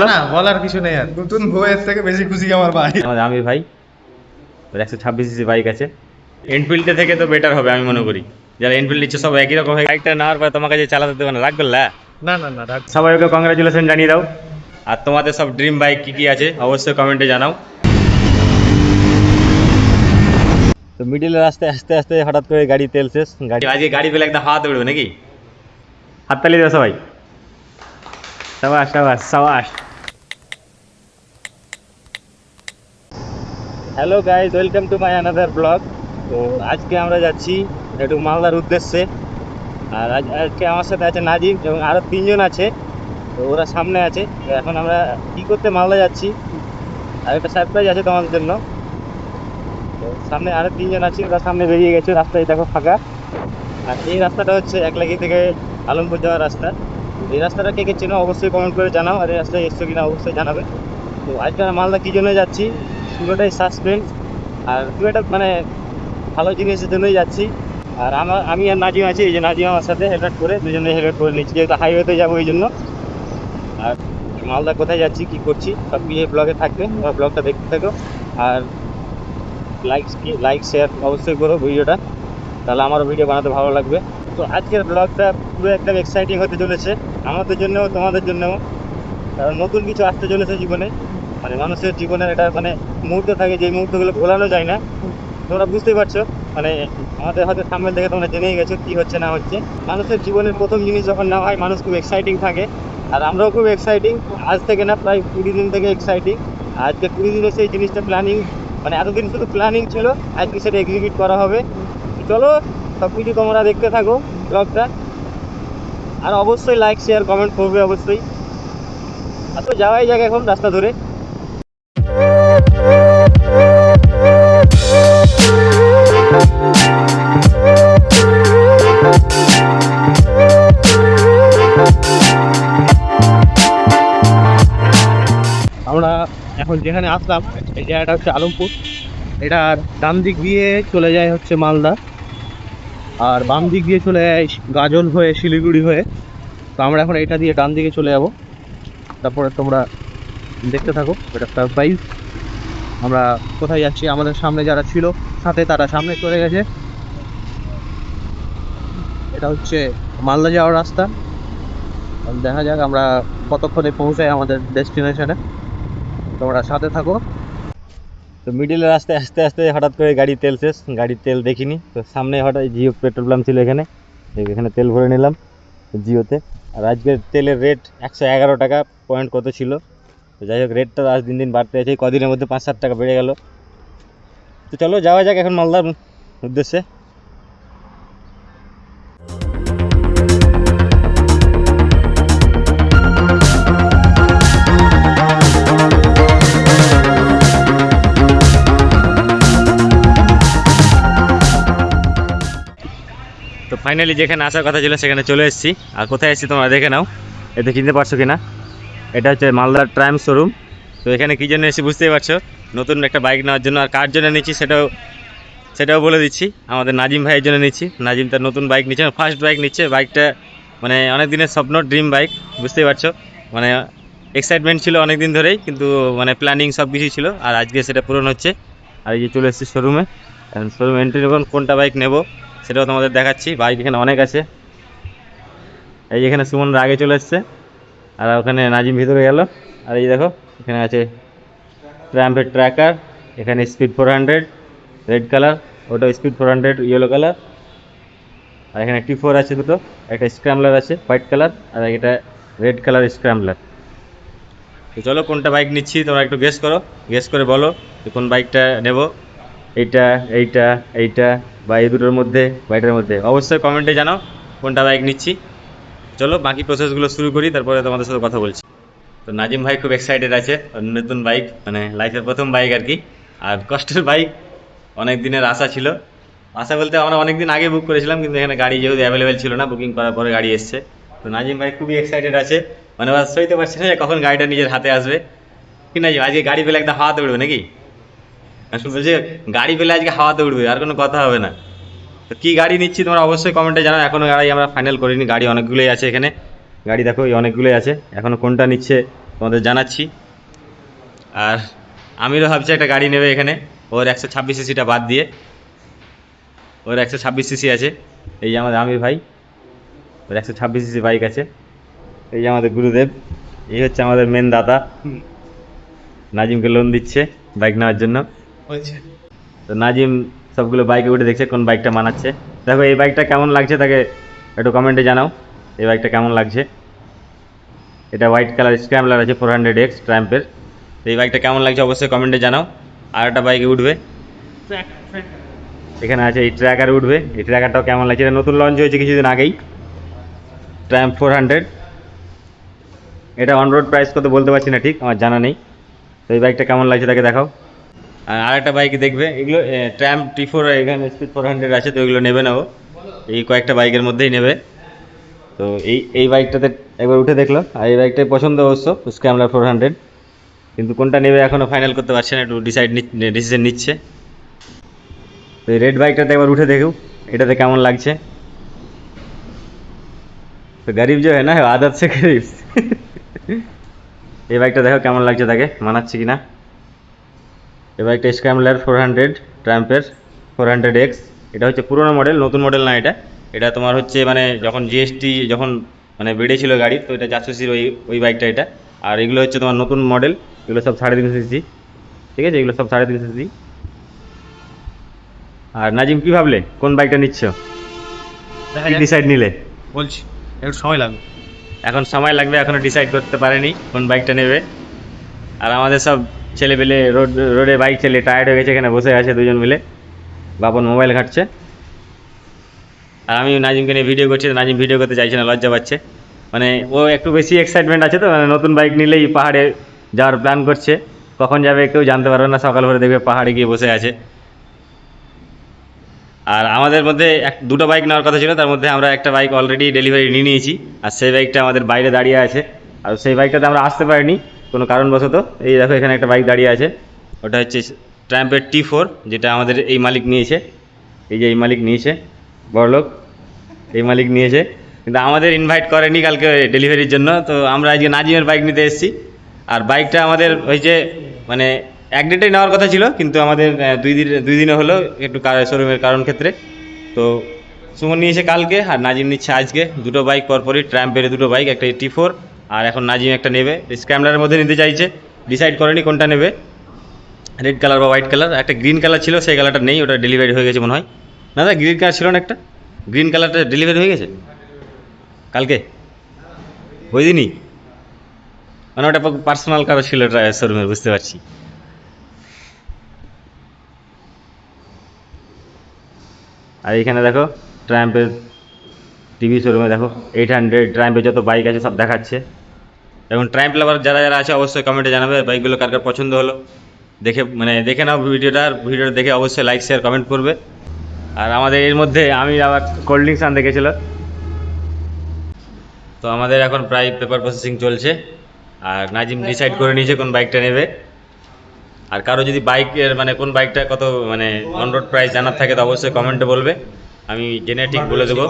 না বলার কিছু নেই, আর নতুন বউয়ের থেকে বেশি খুশি আমার ভাই। আমাদের আমির ভাই 126cc বাইক আছে, এনফিল্ডে থেকে তো বেটার হবে আমি মনে করি। যারা এনফিল্ড নিচ্ছে সব একই রকম বাইকটা নেওয়ার পর তোমার কাছে চালাতে দেবে না, রাগ করলা? না না না রাখ। সবাই ওকে কংগ্রাচুলেশন জানিয়ে দাও। আর তোমাদের সব ড্রিম বাইক কী কী আছে অবশ্যই কমেন্টে জানাও। তো মিডিলের রাস্তায় আস্তে আস্তে হঠাৎ করে গাড়ি তেল শেষ, গাড়ি আজকে গাড়ি পেলে একটা হাত উঠবে নাকি? হাততালি দেবো সবাই, সাবাস সাবাস সাবাস। Hello guys, welcome to my another blog. তো আজকে আমরা যাচ্ছি একটু মালদার উদ্দেশ্যে। আর আজকে আমার সাথে আছে নাজিম এবং আরও 3জন আছে, তো ওরা সামনে আছে। তো এখন আমরা কী করতে মালদা যাচ্ছি আর একটা সারপ্রাইজ আছে তোমাদের জন্য। তো সামনে আরও 3জন আছি, ওরা সামনে বেরিয়ে গেছে, রাস্তায় দেখো ফাঁকা। আর এই রাস্তাটা হচ্ছে একলাগি থেকে আলমপুর যাওয়ার রাস্তা। এই রাস্তাটা কে কে চেনো অবশ্যই কমেন্ট করে জানাও, আর এই রাস্তায় এসছো কিনা অবশ্যই জানাবে। তো আজকে আমরা মালদা কী জন্য যাচ্ছি পুরোটাই সাসপেন্স, আর খুব একটা মানে ভালো জিনিসের জন্যই যাচ্ছি। আর আমি আর নাজিম আছি, এই যে নাজিম আমার সাথে হেলমেট করে, দুজনে হেলমেট করে নিচ্ছি যেহেতু হাইওয়েতে যাবো এই জন্য। আর মালদা কোথায় যাচ্ছি কী করছি সব কিছু ব্লগে থাকবে, তোমরা ব্লগটা দেখতে থাকো। আর লাইক শেয়ার অবশ্যই করো ভিডিওটা, তাহলে আমারও ভিডিও বানাতে ভালো লাগবে। তো আজকের ব্লগটা পুরো একদম এক্সাইটিং হতে চলেছে আমাদের জন্যও তোমাদের জন্যও, কারণ নতুন কিছু আসতে চলেছে জীবনে। মানে মানুষের জীবনের একটা মানে মুহূর্ত থাকে, যে মুহূর্তগুলো ভোলানো যায় না। তোমরা বুঝতেই পারছো, মানে আমাদের হয়তো সামনে থেকে তোমরা জেনেই গেছো কী হচ্ছে না হচ্ছে। মানুষের জীবনের প্রথম জিনিস যখন না হয় মানুষ খুব এক্সাইটিং থাকে, আর আমরাও খুব এক্সাইটিং। আজ থেকে না প্রায় 20 দিন থেকে এক্সাইটিং। আজকে 20 দিনে সেই জিনিসটা প্ল্যানিং, মানে এতদিন শুধু প্ল্যানিং ছিল, আজকে সেটা এক্সিকিউট করা হবে। চলো সব কিছু তোমরা দেখতে থাকো ব্লগটা, আর অবশ্যই লাইক শেয়ার কমেন্ট করবে অবশ্যই। আর তো যাওয়াই যাক এখন রাস্তা ধরে। আমরা এখন যেখানে আসলাম এই জায়গাটা হচ্ছে আলমপুর। এটা ডান দিক দিয়ে চলে যায় হচ্ছে মালদা, আর বাম দিক দিয়ে চলে যায় গাজল হয়ে শিলিগুড়ি হয়ে। তো আমরা এখন এটা দিয়ে ডান দিকে চলে যাব, তারপরে তোমরা দেখতে থাকো, এটা সারপ্রাইজ। আমরা কোথায় যাচ্ছি, আমাদের সামনে যারা ছিল সাথে তারা সামনে চলে গেছে। এটা হচ্ছে মালদা যাওয়ার রাস্তা, দেখা যাক আমরা কতক্ষণে পৌঁছাই আমাদের ডেস্টিনেশনে, তোমরা সাথে থাকো। তো মিডিলের রাস্তায় আস্তে আস্তে হঠাৎ করে গাড়ি তেল শেষ, গাড়ির তেল দেখিনি। তো সামনে হঠাৎ জিও পেট্রোল পাম্প ছিল, এখানে তেল ভরে নিলাম জিওতে। আর আজকের তেলের রেট 111 টাকা পয়েন্ট কত ছিল। তো যাই হোক, রেটটা আজ দিন দিন বাড়তে আছে, কদিনের মধ্যে 5-7 টাকা বেড়ে গেল। তো চলো যাওয়া যাক এখন মালদার উদ্দেশ্যে। তো ফাইনালি যেখানে আসার কথা ছিল সেখানে চলে এসেছি। আর কোথায় এসেছি তোমরা দেখে নাও, এতে চিনতে পারছো কিনা। এটা হচ্ছে মালদার ট্রায়াম্ফ শোরুম। তো এখানে কী জন্য এসে বুঝতেই পারছো, নতুন একটা বাইক নেওয়ার জন্য। আর কার জন্য নিচ্ছি সেটাও বলে দিচ্ছি, আমাদের নাজিম ভাইয়ের জন্য নিচ্ছি। নাজিম তার নতুন বাইক নিচ্ছে, ফার্স্ট বাইক নিচ্ছে। বাইকটা মানে অনেক দিনের স্বপ্ন, ড্রিম বাইক, বুঝতেই পারছো। মানে এক্সাইটমেন্ট ছিল অনেক দিন ধরেই, কিন্তু মানে প্ল্যানিং সব কিছুই ছিল, আর আজকে সেটা পূরণ হচ্ছে। আর এই যে চলে এসেছি শোরুমে, শোরুম এন্ট্রি যখন কোনটা বাইক নেব সেটাও তোমাদের দেখাচ্ছি। বাইক এখানে অনেক আছে, এই যেখানে সুমনরা আগে চলে এসছে, আর ওখানে নাজিম ভিতরে গেল। আর এই দেখো এখানে আছে ট্রায়াম্ফের ট্র্যাকার, এখানে স্পিড 400 রেড কালার, ওটা স্পিড 400 ইয়েলো কালার। আর এখানে T4 আছে দুটো, একটা স্ক্র্যাম্বলার আছে হোয়াইট কালার, আর এটা রেড কালার স্ক্র্যাম্বলার। তো চলো কোনটা বাইক নিচ্ছি তোমরা একটু গেস করে বলো যে কোন বাইকটা নেব। এইটা এইটা এইটা বা এই দুটোর মধ্যে বাইকটার মধ্যে অবশ্যই কমেন্টে জানাও কোনটা বাইক নিচ্ছি। চলো বাকি প্রসেসগুলো শুরু করি, তারপরে তোমাদের সাথে কথা বলছি। তো নাজিম ভাই খুব এক্সাইটেড আছে, নতুন বাইক, মানে লাইফের প্রথম বাইক আর কি। আর কষ্টের বাইক, অনেক দিনের আশা ছিল। আশা বলতে আমরা অনেক দিন আগে বুক করেছিলাম, কিন্তু এখানে গাড়ি যেহেতু অ্যাভেলেবেল ছিল না, বুকিং করার পরে গাড়ি এসছে। তো নাজিম ভাই খুবই এক্সাইটেড আছে, মানে সইতে পারছে না যে কখন গাড়িটা নিজের হাতে আসবে। কি নাজিম, আজকে গাড়ি পেলে একটা হাওয়াতে উঠবে নাকি? বলছে গাড়ি পেলে আজকে হাওয়াতে উঠবে, আর কোনো কথা হবে না। তো কী গাড়ি নিচ্ছি তোমরা অবশ্যই কমেন্টে জানাও। এখনও গাড়ি আমরা ফাইনাল করিনি, গাড়ি অনেকগুলোই আছে এখানে। গাড়ি দেখো এই অনেকগুলোই আছে, এখনও কোনটা নিচ্ছে তোমাদের জানাচ্ছি। আর আমিরও ভাবছি একটা গাড়ি নেবে এখানে, ওর 126 সিসিটা বাদ দিয়ে। ওর 126 সিসি আছে, এই যে আমাদের আমির ভাই, ওর 126 সিসি বাইক আছে। এই যে আমাদের গুরুদেব, এই হচ্ছে আমাদের মেন দাদা, নাজিমকে লোন দিচ্ছে বাইক নেওয়ার জন্য। তো নাজিম সবগুলো বাইকে উঠে দেখছে কোন বাইকটা মানাচ্ছে। দেখো এই বাইকটা কেমন লাগছে তাকে একটু কমেন্টে জানাও, এই বাইকটা কেমন লাগছে। এটা হোয়াইট কালার স্ক্র্যাম্বলার আছে 400X ট্রাম্পের। তো এই বাইকটা কেমন লাগছে অবশ্যই কমেন্টে জানাও। আর একটা বাইকে উঠবে, এখানে আছে এই ট্র্যাকার উঠবে। এই ট্র্যাকারটাও কেমন লাগছে, এটা নতুন লঞ্চ হয়েছে কিছুদিন আগেই, ট্রাম্প 400। এটা অন রোড প্রাইস কত বলতে পারছি না ঠিক, আমার জানা নেই। তো এই বাইকটা কেমন লাগছে তাকে দেখাও। আর আরেকটা বাইক দেখবে, এগুলো ট্রাম্প T4 এখানে স্পিড 400 আছে, তো এগুলো নেবে না ও, এই কয়েকটা বাইকের মধ্যেই নেবে। তো এই বাইকটাতে একবার উঠে দেখলো, আর এই বাইকটাই পছন্দ অবশ্য, স্ক্র্যাম্বলার 400, কিন্তু কোনটা নেবে এখনও ফাইনাল করতে পারছে না, একটু ডিসিশন নিচ্ছে। তো এই রেড বাইকটাতে একবার উঠে দেখুক এটাতে কেমন লাগছে। তো গরিব যে হয় না, আদত সে গরিব। এই বাইকটা দেখো কেমন লাগছে তাকে, মানাচ্ছে কিনা। এই বাইকটা স্ক্র্যাম্বলার 400 ট্রাম্পের 400X। এটা হচ্ছে পুরোনো মডেল, নতুন মডেল না এটা। এটা তোমার হচ্ছে মানে যখন জিএসটি যখন মানে বেড়েছিল গাড়ি, তো এটা 400 সিসির ওই বাইকটা এটা। আর এগুলো হচ্ছে তোমার নতুন মডেল, এগুলো সব 350 সিসি, ঠিক আছে, এগুলো সব 350 সিসি। আর নাজিম কি ভাবলে, কোন বাইকটা নিচ্ছ, ডিসাইড নিলে? বলছি একটু সময় লাগবে। এখন সময় লাগবে, এখনো ডিসাইড করতে পারেনি কোন বাইকটা নেবে। আর আমাদের সব ছেলেপেলে রোডে বাইক চালিয়ে টায়ার্ড হয়ে গেছে, এখানে বসে আছে দুজন মিলে, বাপন মোবাইল ঘাঁটছে। আর আমি নাজিমকে নিয়ে ভিডিও করছি, নাজিম ভিডিও করতে চাইছে না, লজ্জা পাচ্ছে। মানে ও একটু বেশি এক্সাইটমেন্ট আছে, তো মানে নতুন বাইক নিলেই পাহাড়ে যাওয়ার প্ল্যান করছে। কখন যাবে কেউ জানতে পারবে না, সকাল ভোরে দেখবে পাহাড়ে গিয়ে বসে আছে। আর আমাদের মধ্যে দুটো বাইক নেওয়ার কথা ছিল, তার মধ্যে আমরা একটা বাইক অলরেডি ডেলিভারি নিয়ে নিয়েছি, আর সেই বাইকটা আমাদের বাইরে দাঁড়িয়ে আছে। আর সেই বাইকটাতে আমরা আসতে পারিনি কোনো কারণবশত। এই দেখো এখানে একটা বাইক দাঁড়িয়ে আছে, ওটা হচ্ছে ট্রাম্পের T4, যেটা আমাদের এই মালিক নিয়েছে। এই যে এই মালিক নিয়েছে, বড়লোক, এই মালিক নিয়েছে, কিন্তু আমাদের ইনভাইট করেনি কালকে ডেলিভারির জন্য। তো আমরা আজকে নাজিমের বাইক নিতে এসেছি। আর বাইকটা আমাদের হয়েছে মানে এক ডেটে নেওয়ার কথা ছিল, কিন্তু আমাদের দুই দিনে হলো একটু শোরুমের কারণ ক্ষেত্রে। তো সুমন নিয়েছে কালকে, আর নাজিম নিচ্ছে আজকে। দুটো বাইক পরপরই, ট্রাম্পের দুটো বাইক, একটা T4, আর এখন নাজিম একটা নেবে। স্ক্র্যাম্বলারের মধ্যে নিতে চাইছে, ডিসাইড করেনি কোনটা নেবে, রেড কালার বা হোয়াইট কালার। একটা গ্রিন কালার ছিল, সেই কালারটা নেই, ওটা ডেলিভারি হয়ে গেছে মনে হয়। না দাদা, গ্রিন কালার ছিল না একটা, গ্রিন কালারটা ডেলিভারি হয়ে গেছে কালকে, ওই দিনই। মানে ওটা পার্সোনাল কারো ছিল শোরুমের, বুঝতে পারছি। আর এইখানে দেখো ট্রাম্পের টিভি শোরুমে দেখো 800 ট্রাম্পের যত বাইক আছে সব দেখাচ্ছে। এখন ট্রাম্প লাভার যারা যারা আছে অবশ্যই কমেন্টে জানাবে বাইকগুলো কার কার পছন্দ হলো। দেখে নাও ভিডিওটা দেখে অবশ্যই লাইক শেয়ার কমেন্ট করবে। আর আমাদের এর মধ্যে আমি আবার কোল্ড ড্রিঙ্কস আনতে গেছিলো। তো আমাদের এখন প্রায় পেপার প্রসেসিং চলছে, আর নাজিম ডিসাইড করে নিয়েছে কোন বাইকটা নেবে। আর কারো যদি বাইকের মানে কোন বাইকটা কত মানে অন রোড প্রাইস জানার থাকে তো অবশ্যই কমেন্টে বলবে, আমি জেনে ঠিক বলে দেবো।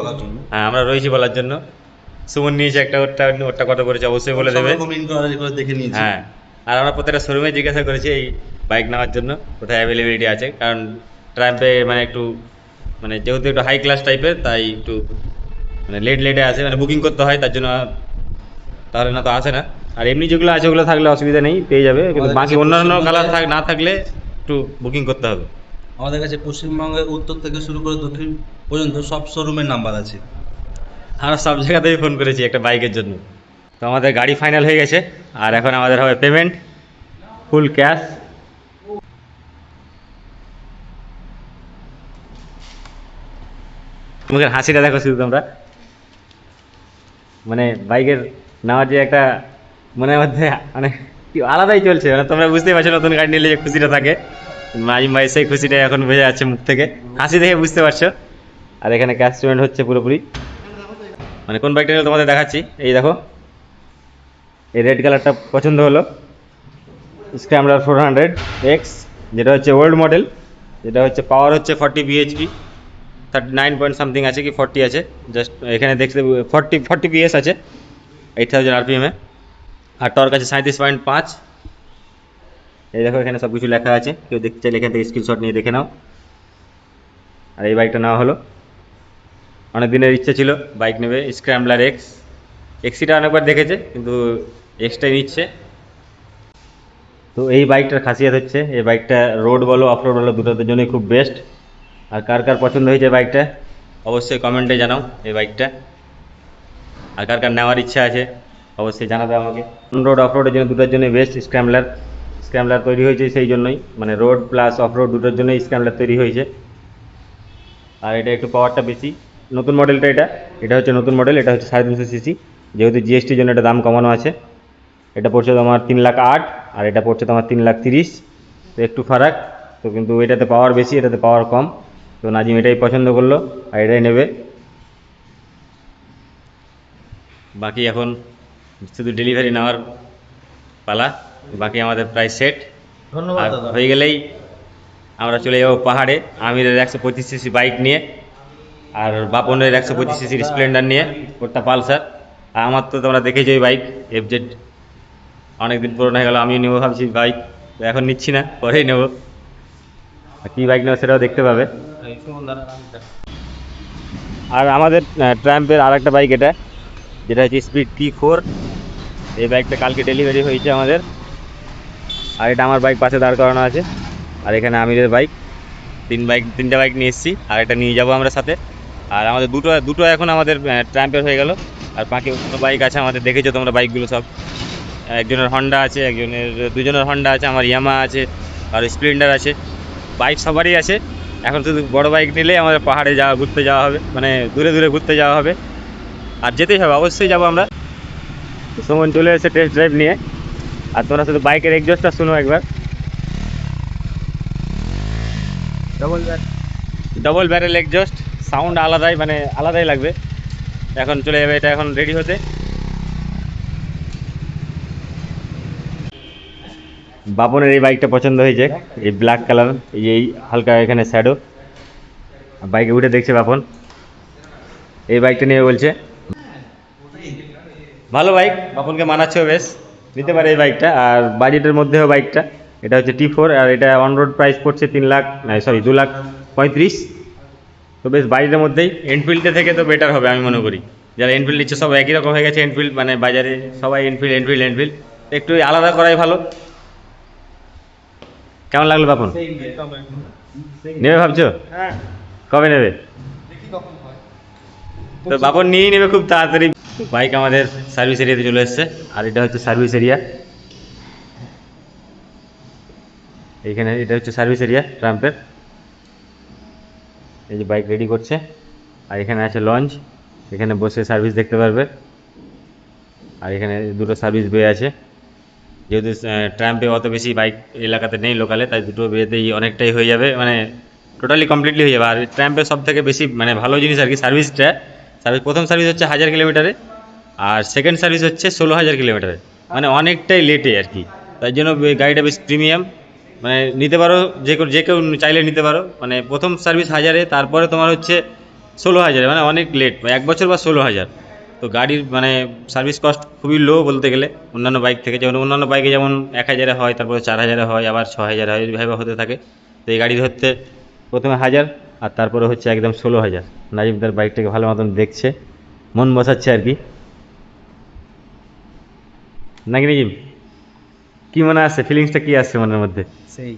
হ্যাঁ, আমরা রয়েছি বলার জন্য। সুমন নিয়েছে একটা, ওরটা কত করেছে অবশ্যই বলে দেবে। হ্যাঁ, আর আমরা প্রত্যেকটা শোরুমে জিজ্ঞাসা করেছি এই বাইক নেওয়ার জন্য কোথায় অ্যাভেলেবিলিটি আছে, কারণ ট্রাম্পে মানে একটু মানে যেহেতু একটু হাই ক্লাস টাইপের, তাই একটু মানে লেটে আসে, মানে বুকিং করতে হয়, তার জন্য তাহলে না তো আসে না। আর এমনি যেগুলো আছে ওগুলো থাকলে অসুবিধা নেই, পেয়ে যাবে, কিন্তু বাকি অন্যান্য কালার না থাকলে একটু বুকিং করতে হবে। আমাদের কাছে পশ্চিমবঙ্গের উত্তর থেকে শুরু করে দক্ষিণ পর্যন্ত সব শোরুমের নাম্বার আছে। আমরা সব জায়গাতেই ফোন করেছি একটা বাইকের জন্য। তো আমাদের গাড়ি ফাইনাল হয়ে গেছে, আর এখন আমাদের হবে পেমেন্ট, ফুল ক্যাশ। মুখের হাসিটা দেখো শুধু তোমরা, মানে বাইকের নেওয়ার যে একটা মনের মধ্যে মানে কি আলাদাই চলছে, মানে তোমরা বুঝতেই পারছো নতুন গাড়ি নিলে যে খুশিটা থাকে, নাজিম ভাই সেই খুশিটা এখন বোঝা যাচ্ছে মুখ থেকে, হাসি দেখে বুঝতে পারছো। আর এখানে ক্যাশ পেমেন্ট হচ্ছে পুরোপুরি। মানে কোন বাইকটা নিলে তোমাদের দেখাচ্ছি, এই দেখো এই রেড কালারটা পছন্দ হলো, স্ক্র্যাম্বলার 400X, যেটা হচ্ছে ওল্ড মডেল, যেটা হচ্ছে পাওয়ার হচ্ছে 40 bhp, 39 পয়েন্ট সামথিং আছে কি 40 আছে, জাস্ট এখানে দেখতে 40 PS আছে 8000 RPM-এ। আর টর্ক আছে 37.5। এই দেখো এখানে সব কিছু লেখা আছে, কেউ দেখতে চাইলে এখান থেকে স্ক্রিনশট নিয়ে দেখে নাও। আর এই বাইকটা নেওয়া হলো, অনেক দিনের ইচ্ছে ছিল বাইক নেবে, স্ক্র্যাম্বলার এক্স। এক্সিটা অনেকবার দেখেছে কিন্তু এক্সটাই নিচ্ছে। তো এই বাইকটার খাসিয়াত হচ্ছে এই বাইকটা রোড বলো অফ রোড বলো দুটোর জন্যই খুব বেস্ট। আর কার কার পছন্দ হয়েছে বাইকটা অবশ্যই কমেন্টে জানাও এই বাইকটা। আর কার কার নেওয়ার ইচ্ছা আছে অবশ্যই জানাবে আমাকে। অন রোড অফ রোডের জন্য দুটোর জন্যই বেস্ট স্ক্র্যাম্বলার। স্ক্র্যাম্বলার তৈরি হয়েছে সেই জন্যই, মানে রোড প্লাস অফ রোড দুটোর জন্যই স্ক্র্যাম্বলার তৈরি হয়েছে। আর এটা একটু পাওয়ারটা বেশি, নতুন মডেলটা এটা হচ্ছে নতুন মডেল, এটা হচ্ছে 250 সিসি। যেহেতু জিএসটির জন্য এটা দাম কমানো আছে, এটা পড়ছে তোমার 3,08,000 আর এটা পড়ছে তোমার 3,30,000। তো একটু ফারাক, তো কিন্তু এটাতে পাওয়ার বেশি এটাতে পাওয়ার কম। তো নাজিম এটাই পছন্দ করলো আর এটাই নেবে। বাকি এখন শুধু ডেলিভারি নেওয়ার পালা, বাকি আমাদের প্রায় সেট। ধন্যবাদ আর দাদা। হয়ে গেলেই আমরা চলে যাবো পাহাড়ে, আমিরের 125 সিসি বাইক নিয়ে আর বাপনের 125 সিসির স্প্লেন্ডার নিয়ে, ওটা পালসার। আর আমার তো তোমরা দেখেছো এই বাইক এফজেড, অনেকদিন পুরনো হয়ে গেল, আমিও নেবো ভাবছি বাইক, তো এখন নিচ্ছি না, পরেই নেবো। আর কী বাইক নেবো সেটাও দেখতে পাবে। আর আমাদের ট্রাম্পের আর একটা বাইক এটা, যেটা হচ্ছে স্পিড T4। এই বাইকটা কালকে ডেলিভারি হয়েছে আমাদের। আর এটা আমার বাইক পাশে দাঁড় করানো আছে, আর এখানে আমিরের বাইক। তিনটা বাইক নিয়ে এসেছি, আর এটা নিয়ে যাবো আমরা সাথে। আর আমাদের দুটো এখন আমাদের ট্রাম্পের হয়ে গেল। আর বাকি অন্য বাইক আছে আমাদের, দেখেছো তোমরা বাইকগুলো সব। একজনের হন্ডা আছে, দুজনের হন্ডা আছে, আমার ইয়ামা আছে, আর স্প্লেন্ডার আছে। বাইক সবারই আছে। এখন শুধু বড় বাইক নিলেই আমাদের পাহাড়ে ঘুরতে যাওয়া হবে, মানে দূরে দূরে ঘুরতে যাওয়া হবে। আর যেতেই হবে, অবশ্যই যাবো আমরা। সুমন চলে এসেছে টেস্ট ড্রাইভ নিয়ে। আর তোমরা শুধু বাইকের এক্সজস্টটা শুনো একবার, ডবল ব্যারেল এক্সজস্ট, সাউন্ড আলাদাই, মানে আলাদাই লাগবে। এখন চলে যাবে এটা এখন রেডি হতে। বাপনের এই বাইকটা পছন্দ হয়েছে, এই ব্ল্যাক কালার, এই হালকা এখানে শ্যাডো। বাইকে উঠে দেখছে বাপন, এই বাইকটা নিয়ে বলছে ভালো বাইক, বাপনকে মানাচ্ছেও বেশ, নিতে পারে এই বাইকটা। আর বাজেটের মধ্যেও বাইকটা, এটা হচ্ছে T4 আর এটা অন রোড প্রাইস পড়ছে 2,35,000। তো বেশ বাজেটের মধ্যেই, এনফিল্ডের থেকে তো বেটার হবে আমি মনে করি। যারা এনফিল্ড নিচ্ছে সব একই রকম হয়ে গেছে, এনফিল্ড মানে বাজারে সবাই এনফিল্ড একটু আলাদা করাই ভালো। কেমন লাগলো বাপন, নেবে ভাবছো? কবে নেবে? তো বাপন নিয়েই নেবে খুব তাড়াতাড়ি। বাইক আমাদের সার্ভিস এরিয়াতে চলে এসছে, আর এটা হচ্ছে সার্ভিস এরিয়া। এইখানে এটা হচ্ছে সার্ভিস এরিয়া ট্রাম্পের। এই যে বাইক রেডি করছে, আর এখানে আছে লঞ্চ, এখানে বসে সার্ভিস দেখতে পারবে। আর এখানে দুটো সার্ভিস বে আছে, যেহেতু ট্রাম্পে অত বেশি বাইক এলাকাতে নেই লোকালে, তাই দুটো বেতেই অনেকটাই হয়ে যাবে, মানে টোটালি কমপ্লিটলি হয়ে যাবে। আর ট্রাম্পে সব থেকে বেশি মানে ভালো জিনিস আর কি সার্ভিসটা। প্রথম সার্ভিস হচ্ছে 1,000 কিলোমিটারে, আর সেকেন্ড সার্ভিস হচ্ছে 16,000 কিলোমিটারে, মানে অনেকটাই লেটে আর কি। তাই জন্য গাড়িটা বেশ প্রিমিয়াম, মানে নিতে পারো যে কেউ চাইলে নিতে পারো। মানে প্রথম সার্ভিস 1,000-এ, তারপরে তোমার হচ্ছে 16,000-এ, মানে অনেক লেট, 1 বছর বা 16,000। তো গাড়ির মানে সার্ভিস কস্ট খুবই লো বলতে গেলে অন্যান্য বাইক থেকে। যেমন অন্যান্য বাইকে যেমন 1,000-এ হয়, তারপরে 4,000-এ হয়, আবার 6,000 হয়, এইভাবে হতে থাকে। তো এই গাড়ির হচ্ছে প্রথমে 1,000 আর তারপরে হচ্ছে একদম 16,000। নাজিম তার বাইকটাকে ভালো মতন দেখছে, মন বসাচ্ছে আর কি, নাকি নাজিম? কি মনে আসছে, ফিলিংসটা কি আসছে মনের মধ্যে? সেই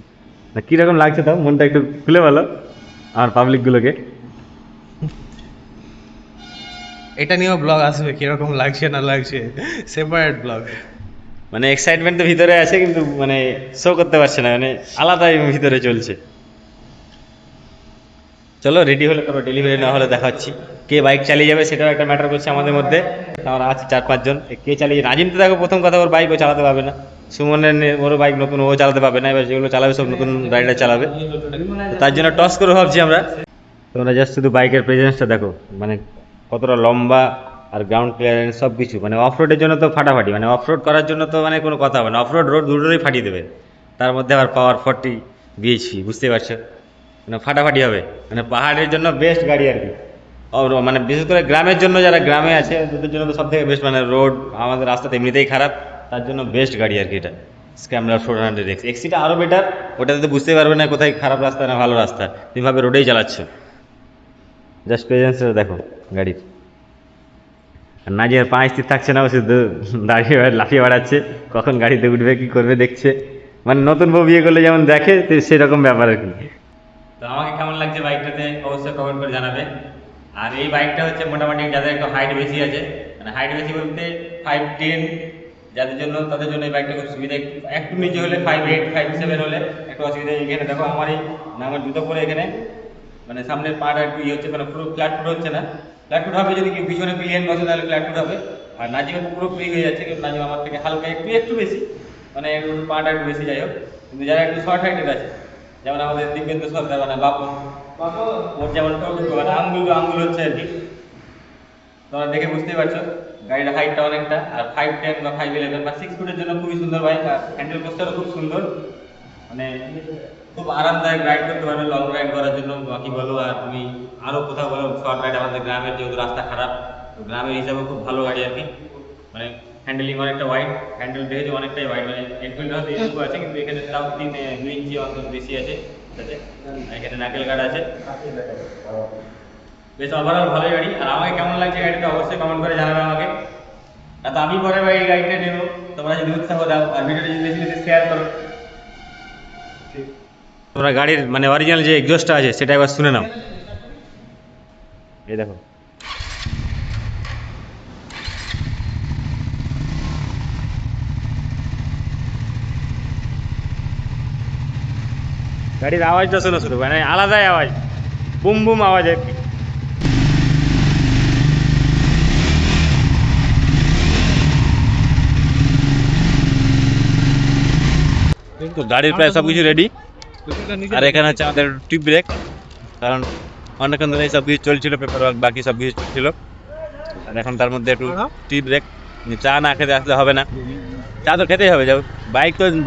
না কীরকম লাগছে, তাও মনটা একটু খুলে বলো আমার পাবলিকগুলোকে। এটা নিয়েও ব্লগ আসবে, কিরকম লাগছে না লাগছে, সেপারেট ব্লগ। মানে এক্সাইটমেন্ট তো ভিতরে আছে, কিন্তু মানে শো করতে পারছে না, মানে আলাদাই ভিতরে চলছে। চলো রেডি হলে, তারপর ডেলিভারি না হলে দেখাচ্ছি। কে বাইক চালিয়ে যাবে সেটাও একটা ম্যাটার করছে আমাদের মধ্যে। আমরা আছে 4-5 জন, কে চালিয়ে, নাজিম তো দেখো প্রথম কথা ওর বাইক ও চালাতে পারবে না, সুমনের ওর বাইক নতুন, ও চালাতে পারবে না। এবার যেগুলো চালাবে সব নতুন রাইডার চালাবে, তো তার জন্য টস করে ভাবছি আমরা। তোমরা জাস্ট শুধু বাইকের প্রেজেন্সটা দেখো, মানে কতটা লম্বা, আর গ্রাউন্ড ক্লিয়ারেন্স সব কিছু, মানে অফ রোডের জন্য তো ফাটাফাটি, মানে অফ রোড করার জন্য তো মানে কোনো কথা হবে না, অফ রোড রোড দুটোই ফাটিয়ে দেবে। তার মধ্যে আবার পাওয়ার 40 দিয়েছি, বুঝতে পারছো, মানে ফাটাফাটি হবে। মানে পাহাড়ের জন্য বেস্ট গাড়ি আর কি। মানে বিশেষ করে গ্রামের জন্য, যারা গ্রামে আছে তাদের জন্য তো সব থেকে বেস্ট। মানে রোড, আমাদের রাস্তা তো এমনিতেই খারাপ, তার জন্য বেস্ট গাড়ি আর কি এটা স্ক্যামলার 400X। এক্সিটা আরও বেটার, ওটাতে তো বুঝতে পারবে না কোথায় খারাপ রাস্তা না ভালো রাস্তা, তুমি ভাবে রোডেই চালাচ্ছ। জাস্ট প্রেজেন্সটা দেখো গাড়ির। আর নাজিয়ার পা স্থির থাকছে না, ও শুধু দাঁড়িয়ে লাফিয়ে বেড়াচ্ছে, কখন গাড়িতে উঠবে কি করবে দেখছে, মানে নতুন বউ বিয়ে করলে যেমন দেখে সেরকম ব্যাপার আর কি। তো আমাকে কেমন লাগছে বাইকটাতে অবশ্যই কমেন্ট করে জানাবে। আর এই বাইকটা হচ্ছে মোটামুটি যাদের একটু হাইট বেশি আছে, মানে হাইট বেশি বলতে 5'10", যাদের জন্য তাদের জন্য এই বাইকটা খুব সুবিধা। একটু নিচে হলে 5'8", 5'7" হলে একটু অসুবিধা। এখানে দেখো আমার জুতো পরে এখানে মানে সামনের পাটা একটু ইয়ে হচ্ছে, মানে পুরো ফ্ল্যাট ফুট হচ্ছে না। ফ্ল্যাট ফুট হবে যদি কি পিছনে পিলিয়ন বসে তাহলে ফ্ল্যাট ফুট হবে। আর নাজিমা তো পুরো ফ্রি হয়ে যাচ্ছে, কিন্তু নাজিমা আমার থেকে হালকা একটু বেশি, মানে একটু পাটা একটু বেশি যাই হোক। কিন্তু যারা একটু শর্ট হাইটের আছে, যেমন আমাদের দিব্যেন্দু সরকার মানে বাপু, ওর যেমন মানে আঙ্গুল হচ্ছে আর কি, তোমরা দেখে বুঝতেই পারছো গাড়ির হাইটটা অনেকটা। আর 5'10" বা 5'11" বা 6 ফুটের জন্য খুবই সুন্দর বাইক। আর হ্যান্ডেল পোস্টারও খুব সুন্দর, মানে খুব আরামদায়ক রাইড করতে পারবে লং রাইড করার জন্য। বাকি বলো আর তুমি আরও কোথাও বলো শর্ট রাইড, আমাদের গ্রামের যেহেতু রাস্তা খারাপ, তো গ্রামের হিসাবে খুব ভালো গাড়ি আর কি। মানে হ্যান্ডেলিং অনেকটা ওয়াইড, হ্যান্ডেল দেখেছি অনেকটাই ওয়াইড, মানে 8 ফিল্ড হয়তো এটুকু আছে, কিন্তু এখানে তাও 2 ইঞ্চি অন্তত বেশি আছে সাথে। এখানে নাকেল গার্ড আছে, বেশ ওভারঅল ভালোই গাড়ি। আর আমাকে কেমন লাগছে গাড়িটা অবশ্যই কমেন্ট করে জানাবে আমাকে। আর তো আমি পরে এই গাড়িটা নেবো, তোমরা যদি উৎসাহ দাও আর ভিডিওটা যদি বেশি বেশি শেয়ার করো। তোমরা গাড়ির মানে অরিজিনাল যে এক্সস্টটা আছে সেটা একবার শুনে নাও। এই দেখো, গাড়ির আওয়াজটা শোনো শুধু, মানে আলাদাই আওয়াজ, বুম বুম আওয়াজ আর কি। তো গাড়ির প্রায় সব কিছু রেডি। আর এখানে হচ্ছে আমাদের টিপ ব্রেক, কারণ অনেকক্ষণ ধরে সব কিছু চলছিল, পেপার ওয়ার্ক বাকি সব কিছু চলছিল। আর এখন তার মধ্যে একটু টিপ ব্রেক, চা না খেতে আসলে হবে না, চা তো খেতেই হবে। যাও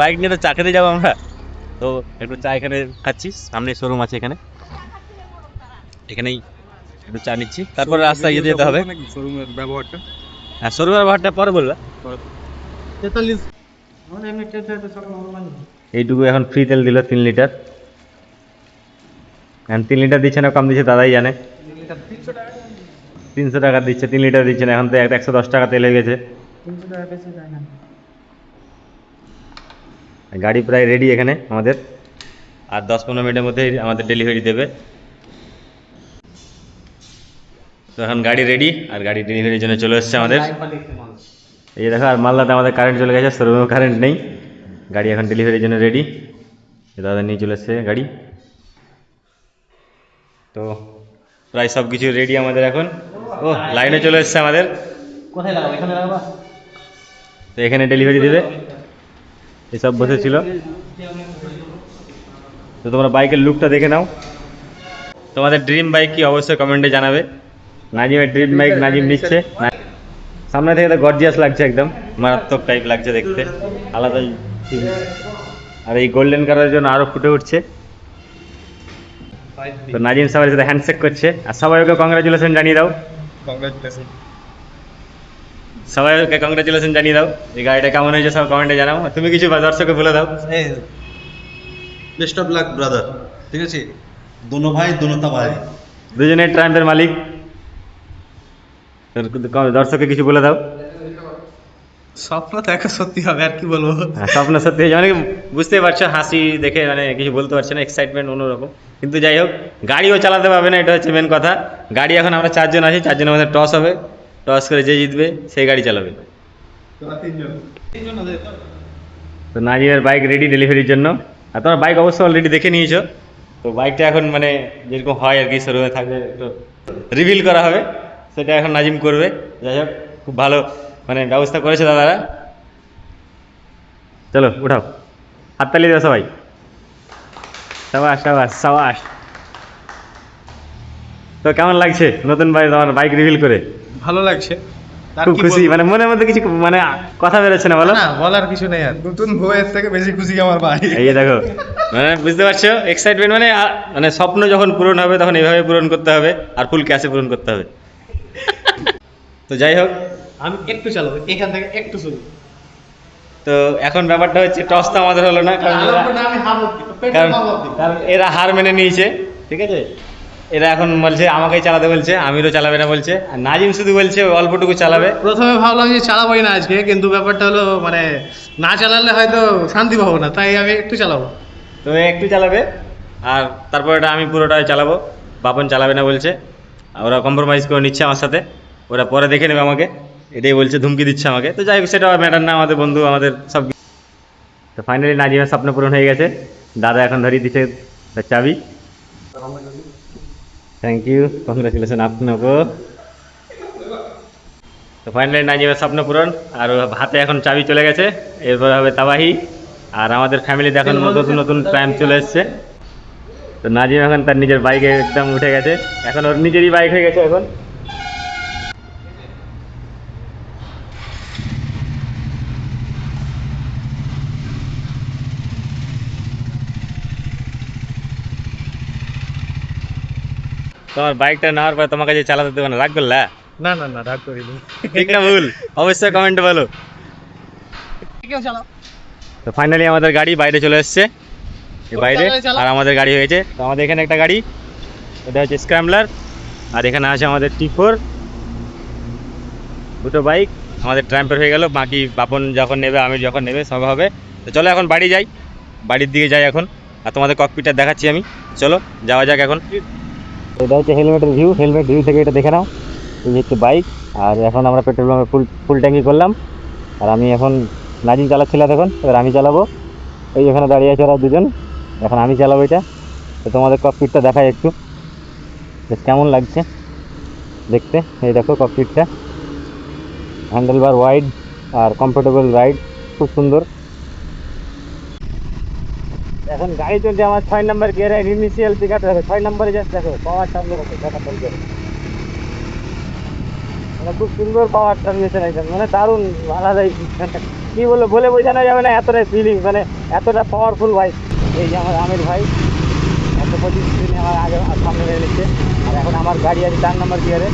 বাইক নিয়ে তো চা খেতে যাবো আমরা, তো একটু চা এখানে খাচ্ছি, সামনে শোরুম আছে এখানে, এখানেই একটু চা নিচ্ছি। তারপরে রাস্তায় ইয়ে যেতে হবে। শোরুমের ব্যবহারটা হ্যাঁ, শোরুমের ব্যবহারটা পরে বলবা। 43 এইটুকু এখন ফ্রি তেল দিল 3 লিটার, এখন 3 লিটার দিচ্ছে না কম দিচ্ছে দাদাই জানে। 300 টাকা দিচ্ছে, 3 লিটার দিচ্ছে না, এখন তো 110 টাকা তেল হয়ে গেছে। গাড়ি প্রায় রেডি এখানে আমাদের, আর 10-15 মিনিটের মধ্যে আমাদের ডেলিভারি দেবে। তো এখন গাড়ি রেডি, আর গাড়ি ডেলিভারির জন্য চলে এসছে আমাদের। এই দেখো, আর মালদাতে আমাদের কারেন্ট চলে গেছে, শোরুমেও কারেন্ট নেই, গাড়ি এখন ডেলিভারির জন্য রেডি। দাদা নিয়ে চলে এসছে গাড়ি। তো প্রায় সব কিছু রেডি আমাদের এখন। ও লাইনে চলে এসছে আমাদের, কোথায় লাগাবো? এখানে লাগাবো? তো এখানে ডেলিভারি দেবে, এসব বসেছিল। তো তোমরা বাইকের লুকটা দেখে নাও। তোমাদের ড্রিম বাইক কি অবশ্যই কমেন্টে জানাবে। নাজিমের ড্রিম বাইক নাজিম নিচ্ছে। সামনে থেকে তো গর্জিয়াস লাগছে, একদম মারাত্মক টাইপ লাগছে দেখতে, আলাদাই। আর এই গোল্ডেন কালারের জন্য আরো ফুটে উঠছে। তো নাজিম সবার সাথে হ্যান্ডশেক করছে, আর সবাইকে কংগ্রাচুলেশন জানিয়ে দাও। সবাইকে কংগ্রাচুলেশন জানিয়ে দাও। এই গাড়িটা কেমন হয়েছে সব কমেন্টে জানাও। আর তুমি কিছু দর্শককে বলে দাও। বেস্ট অফ লাক ব্রাদার, ঠিক আছে? দোনো ভাই দোনোটা ভাই, দুজনের ট্রাম্পের মালিক। দর্শককে কিছু বলে দাও। স্বপ্ন দেখা সত্যি হবে, আর কি বলবো। স্বপ্ন সত্যি হয়েছে, মানে বুঝতেই পারছো হাসি দেখে, মানে কিছু বলতে পারছে না, এক্সাইটমেন্ট অন্যরকম। কিন্তু যাই হোক, গাড়িও চালাতে পারবে না, এটা হচ্ছে মেন কথা। গাড়ি এখন আমরা 4 জন আছি, 4 জনের মধ্যে টস হবে, টস করে যে জিতবে সেই গাড়ি চালাবে। তো নাজিমের বাইক রেডি ডেলিভারির জন্য। আর তোমার বাইক অবশ্যই অলরেডি দেখে নিয়েছো। তো বাইকটা এখন মানে যেরকম হয় আর কি, শোরুমে থাকলে একটু রিভিল করা হবে, সেটা এখন নাজিম করবে। যাই হোক, খুব ভালো মানে ব্যবস্থা করেছে দাদারা। চলো উঠাও, হাততালি দাও সবাই। সাবাস সাবাস সাবাস। তো কেমন লাগছে নতুন বাইক, তোমার বাইক রিভিল করে? ভালো লাগছে, আর খুব কি খুশি, বলবো? মানে মনের মধ্যে কিছু মানে কথা বেরোচ্ছে না, বলো। না, বলার কিছু নেই, আর নতুন বউয়ের থেকে বেশি খুশি আমার ভাই। এই যে দেখো, মানে বুঝতে পারছো এক্সাইটমেন্ট, মানে মানে স্বপ্ন যখন পূরণ হবে তখন এইভাবে পূরণ করতে হবে, আর ফুল ক্যাশে পূরণ করতে হবে। তো যাই হোক, আমি একটু চালাবো, এখান থেকে একটু শুরু। তো এখন ব্যাপারটা হচ্ছে টস তো আমাদের হলো না, কারণ কারণ এরা হার মেনে নিয়েছে, ঠিক আছে। এরা এখন বলছে আমাকেই চালাতে বলছে, আমিরও চালাবে না বলছে, আর নাজিম শুধু বলছে অল্পটুকু চালাবে। প্রথমে ভাবলাম যে চালাবোই না আজকে, কিন্তু ব্যাপারটা হলো মানে না চালালে হয়তো শান্তি পাবো না, তাই আমি একটু চালাবো। তো এ একটু চালাবে, আর তারপর এটা আমি পুরোটাই চালাবো। বাপন চালাবে না বলছে, ওরা কম্প্রোমাইজ করে নিচ্ছে আমার সাথে, ওরা পরে দেখে নেবে আমাকে, এটাই বলছে, ধুমকি দিচ্ছে আমাকে। তো যাই হোক, সেটা ম্যাটার না, আমাদের বন্ধু, আমাদের সব। তো ফাইনালি নাজিমের স্বপ্ন পূরণ হয়ে গেছে, দাদা এখন ধরিয়ে দিচ্ছে তার চাবি। থ্যাংক ইউ, কংগ্রেচুলেশন আপনাকে। তো ফাইনালি নাজিমের স্বপ্ন পূরণ, আর ওর হাতে এখন চাবি চলে গেছে, এরপর হবে তাবাহি। আর আমাদের ফ্যামিলিতে এখন নতুন নতুন প্রাইম চলে এসছে। তো নাজিম এখন তার নিজের বাইকে একদম উঠে গেছে, এখন ওর নিজেরই বাইক হয়ে গেছে এখন। তোমার বাইকটা নেওয়ার পর তোমাকে যে চালাতে দেবে না, রাগ করলা? না না না, রাগ করিনি। ঠিক না ভুল? অবশ্যই কমেন্টে বলো। তো ফাইনালি আমাদের গাড়ি বাইরে চলে এসছে, এই বাইরে, আর আমাদের গাড়ি হয়েছে। তো আমাদের এখানে একটা গাড়ি, এটা হচ্ছে স্ক্র্যাম্বলার, আর এখানে আছে আমাদের T4, দুটো বাইক আমাদের ট্রাম্পের হয়ে গেল। বাকি বাপন যখন নেবে, আমি যখন নেবে, সব হবে। তো চলো এখন বাড়ি যাই, বাড়ির দিকে যাই এখন, আর তোমাদের ককপিটটা দেখাচ্ছি আমি। চলো যাওয়া যাক এখন। এটা হচ্ছে হেলমেটের ভিউ, হেলমেট ভিউ থেকে এটা দেখে নাও। এই হচ্ছে বাইক, আর এখন আমরা পেট্রোল পাম্পে ফুল ট্যাঙ্কি করলাম। আর আমি এখন, নাজিম চালাচ্ছিল এখন, এবার আমি চালাবো। এই এখানে দাঁড়িয়ে আছে ওরা দুজন, এখন আমি চালাবো এটা। তো তোমাদের ককপিটটা দেখাই একটু, বেশ কেমন লাগছে দেখতে। এই দেখো ককপিটটা, হ্যান্ডেল বার ওয়াইড আর কমফোর্টেবল রাইড, খুব সুন্দর। এখন গাড়ি চলছে আমার 6 নম্বর গিয়ারে, ইনিশিয়াল পিক আপ দেখো, 6 নম্বরে জাস্ট দেখো পাওয়ার টার্ন হচ্ছে, মানে খুব সুন্দর পাওয়ার ট্রানজিশন একদম, মানে দারুণ, আলাদাই। কি বলে বোঝানো যাবে না, এতটাই ফিলিং, মানে এতটা পাওয়ারফুল বাইক। এই যে আমার আমির ভাই 125 দিনে আমার আগে সামনে নিয়ে নিচ্ছে, আর এখন আমার গাড়ি আছে 4 নম্বর গিয়ারে।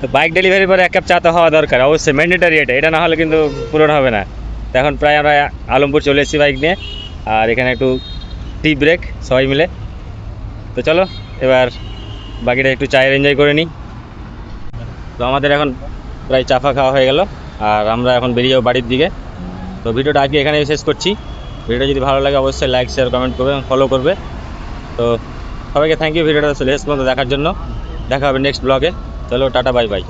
তো বাইক ডেলিভারির পরে 1 কাপ চা তো হওয়া দরকার, অবশ্যই ম্যান্ডেটারি, এটা না হলে কিন্তু পূরণ হবে না। তো এখন প্রায় আমরা আলমপুর চলে এসেছি বাইক নিয়ে, আর এখানে একটু টি ব্রেক সবাই মিলে। তো চলো এবার বাকিটা একটু চায়ের এনজয় করে নিই। তো আমাদের এখন প্রায় চাফা খাওয়া হয়ে গেল, আর আমরা এখন বেরিয়ে যাবো বাড়ির দিকে। তো ভিডিওটা আজকে এখানে শেষ করছি। ভিডিওটা যদি ভালো লাগে অবশ্যই লাইক, শেয়ার, কমেন্ট করবে, ফলো করবে। তো সবাইকে থ্যাংক ইউ ভিডিওটা শেষ পর্যন্ত দেখার জন্য। দেখা হবে নেক্সট ব্লগে। চলো টাটা, বাই বাই।